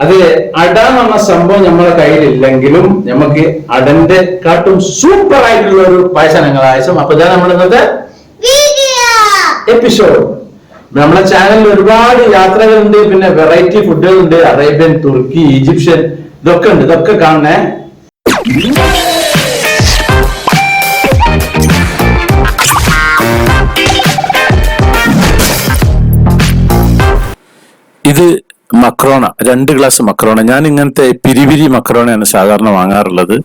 അത് അട എന്ന് പറഞ്ഞ സംഭവം നമ്മളെ കയ്യിലില്ലെങ്കിലും നമുക്ക് അടന്റെ കാട്ടും സൂപ്പർ ആയിട്ടുള്ള ഒരു പായസം ഞങ്ങൾ അയച്ചു. അപ്പൊ ഇതാണ് നമ്മൾ ഇന്നത്തെ എപ്പിസോഡ്. നമ്മളെ ചാനലിൽ ഒരുപാട് യാത്രകളുണ്ട്, പിന്നെ വെറൈറ്റി ഫുഡുകളുണ്ട്, അറേബ്യൻ, തുർക്കി, ഈജിപ്ഷ്യൻ, ഇതൊക്കെ ഉണ്ട്. ഇതൊക്കെ കാണണേ. ഇത് മക്രോണ, 2 ഗ്ലാസ് മക്രോണ. ഞാൻ ഇങ്ങനത്തെ പിരിപിരി മക്രോണയാണ് സാധാരണ വാങ്ങാറുള്ളത്.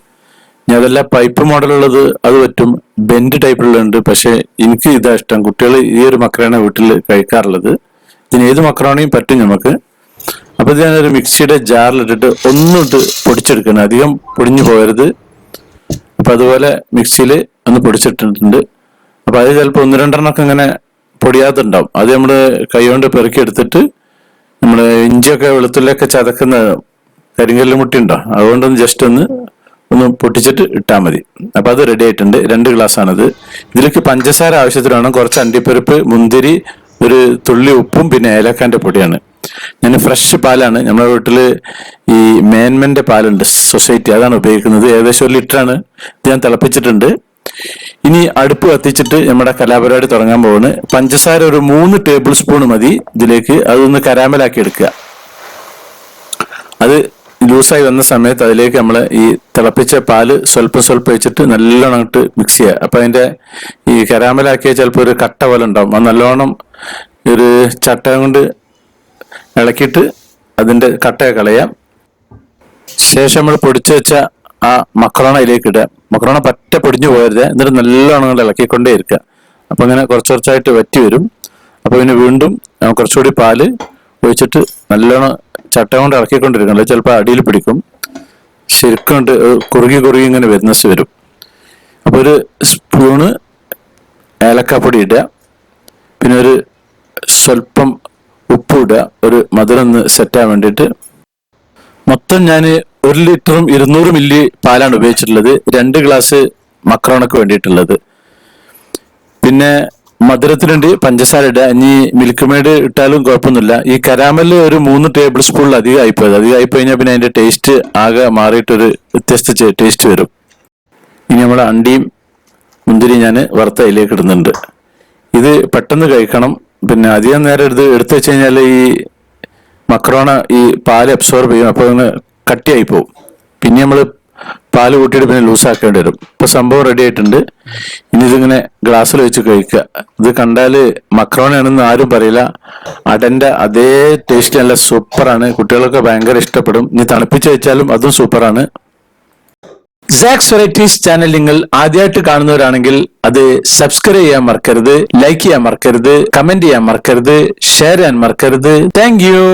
ഞാൻ അതെല്ലാം പൈപ്പ് മോഡലുള്ളത് അത് പറ്റും, ബെൻഡ് ടൈപ്പിലുണ്ട്. പക്ഷെ എനിക്ക് ഇതാ ഇഷ്ടം. കുട്ടികൾ ഈ ഒരു മക്രോണ വീട്ടിൽ കഴിക്കാറുള്ളത്. ഇതിന് ഏത് മക്രോണയും പറ്റും നമുക്ക്. അപ്പൊ ഇത് ഞാനൊരു മിക്സിയുടെ ജാറിലിട്ടിട്ട് ഒന്നിട്ട് പൊടിച്ചെടുക്കണം, അധികം പൊടിഞ്ഞു പോകരുത്. അപ്പൊ അതുപോലെ മിക്സിയിൽ ഒന്ന് പൊടിച്ചിട്ടിട്ടുണ്ട്. അപ്പൊ അത് ചിലപ്പോൾ 1-2 ഇങ്ങനെ പൊടിയാത്തുണ്ടാവും. അത് നമ്മള് കൈ കൊണ്ട് പെറുക്കിയെടുത്തിട്ട് നമ്മള് ഇഞ്ചിയൊക്കെ വെളുത്തുള്ളിയൊക്കെ ചതക്കുന്ന കരിങ്കല്ല് മുട്ടി ഉണ്ടോ, അതുകൊണ്ടൊന്ന് ജസ്റ്റ് ഒന്ന് പൊട്ടിച്ചിട്ട് ഇട്ടാൽ മതി. അപ്പൊ അത് റെഡി ആയിട്ടുണ്ട്. 2 ഗ്ലാസ് ആണത്. ഇതിലേക്ക് പഞ്ചസാര ആവശ്യത്തിന് വേണം, കുറച്ച് അണ്ടിപ്പരിപ്പ്, മുന്തിരി, ഒരു തുള്ളി ഉപ്പും പിന്നെ ഏലക്കാന്റെ പൊടിയാണ്. ഞാൻ ഫ്രഷ് പാലാണ്, നമ്മുടെ വീട്ടില് ഈ മേന്മന്റെ പാലുണ്ട് സൊസൈറ്റി, അതാണ് ഉപയോഗിക്കുന്നത്. ഏകദേശം 1 ലിറ്ററാണ്. ഇത് ഞാൻ തിളപ്പിച്ചിട്ടുണ്ട്. ഇനി അടുപ്പ് കത്തിച്ചിട്ട് നമ്മുടെ കലാപരിപാടി തുടങ്ങാൻ പോകുന്നു. പഞ്ചസാര ഒരു 3 ടേബിൾ സ്പൂൺ മതി ഇതിലേക്ക്. അതൊന്ന് കരാമലാക്കി എടുക്കുക. അത് ലൂസായി വന്ന സമയത്ത് അതിലേക്ക് നമ്മൾ ഈ തിളപ്പിച്ച പാല് സ്വല്പം വെച്ചിട്ട് നല്ലോണം ഇട്ട് മിക്സ് ചെയ്യുക. അപ്പൊ അതിന്റെ ഈ കരാമലാക്കിയ ചിലപ്പോൾ ഒരു കട്ട പോലെ ഉണ്ടാവും. അത് നല്ലോണം ഒരു ചട്ടകം കൊണ്ട് ഇളക്കിയിട്ട് അതിന്റെ കട്ടയെ കളയാം. ശേഷം നമ്മൾ പൊടിച്ചു വെച്ച ആ മക്രോണ ഇതിലേക്ക് ഇടുക. മക്രോണ പറ്റ പൊടിഞ്ഞു പോകരുത്. എന്നിട്ട് നല്ലോണം ഇളക്കിക്കൊണ്ടേ ഇരിക്കുക. അപ്പൊ അങ്ങനെ കുറച്ചായിട്ട് വറ്റി വരും. അപ്പൊ പിന്നെ വീണ്ടും കുറച്ചുകൂടി പാല് ഒഴിച്ചിട്ട് നല്ലോണം ചട്ട കൊണ്ട് ഇളക്കിക്കൊണ്ടിരിക്കണം, ചിലപ്പോൾ അടിയിൽ പിടിക്കും. ശരിക്കും കൊണ്ട് കുറുകി ഇങ്ങനെ വരുന്നസ് വരും. അപ്പൊ ഒരു സ്പൂണ് ഏലക്കാപ്പൊടി ഇടുക, പിന്നെ ഒരു സ്വല്പം ഉപ്പ് ഇടുക, ഒരു മധുരം ഒന്ന് സെറ്റാൻ വേണ്ടിയിട്ട്. മൊത്തം ഞാൻ 1 ലിറ്ററും 200 മില്ലി പാലാണ് ഉപയോഗിച്ചിട്ടുള്ളത്, 2 ഗ്ലാസ് മക്രോണക്ക് വേണ്ടിയിട്ടുള്ളത്. പിന്നെ മധുരത്തിനുണ്ട് പഞ്ചസാര ഇടുക. ഇനി മിൽക്ക് മെയ്ഡ് ഇട്ടാലും കുഴപ്പമൊന്നുമില്ല. ഈ കരാമല് ഒരു 3 ടേബിൾ സ്പൂണിൽ അധികമായി കഴിഞ്ഞാൽ പിന്നെ അതിന്റെ ടേസ്റ്റ് ആകെ മാറിയിട്ടൊരു വ്യത്യസ്ത ടേസ്റ്റ് വരും. ഇനി നമ്മുടെ അണ്ടിയും മുന്തിരിയും ഞാൻ വറുത്ത അതിലേക്ക് ഇടുന്നുണ്ട്. ഇത് പെട്ടെന്ന് കഴിക്കണം. പിന്നെ അധികം നേരം എടുത്തു വെച്ച് കഴിഞ്ഞാൽ ഈ മക്രോണ ഈ പാല് അബ്സോർബ് ചെയ്യും. അപ്പൊ ഒന്ന് കട്ടിയായി പോകും. പിന്നെ നമ്മൾ പാല് കൂട്ടിയിട്ട് പിന്നെ ലൂസാക്കേണ്ടി വരും. ഇപ്പൊ സംഭവം റെഡി ആയിട്ടുണ്ട്. ഇനി ഇതിങ്ങനെ ഗ്ലാസ്സിൽ വെച്ച് കഴിക്കുക. ഇത് കണ്ടാല് മക്രോണയാണെന്ന് ആരും പറയില്ല. അടന്റെ അതേ ടേസ്റ്റ് നല്ല സൂപ്പറാണ്. കുട്ടികൾക്ക് ഭയങ്കര ഇഷ്ടപ്പെടും. ഇനി തണുപ്പിച്ച് വെച്ചാലും അതും സൂപ്പറാണ്. സാക്സ് വെറൈറ്റീസ് ചാനൽ നിങ്ങൾ ആദ്യമായിട്ട് കാണുന്നവരാണെങ്കിൽ അത് സബ്സ്ക്രൈബ് ചെയ്യാൻ മറക്കരുത്, ലൈക്ക് ചെയ്യാൻ മറക്കരുത്, കമന്റ് ചെയ്യാൻ മറക്കരുത്, ഷെയർ ചെയ്യാൻ മറക്കരുത്. Thank you.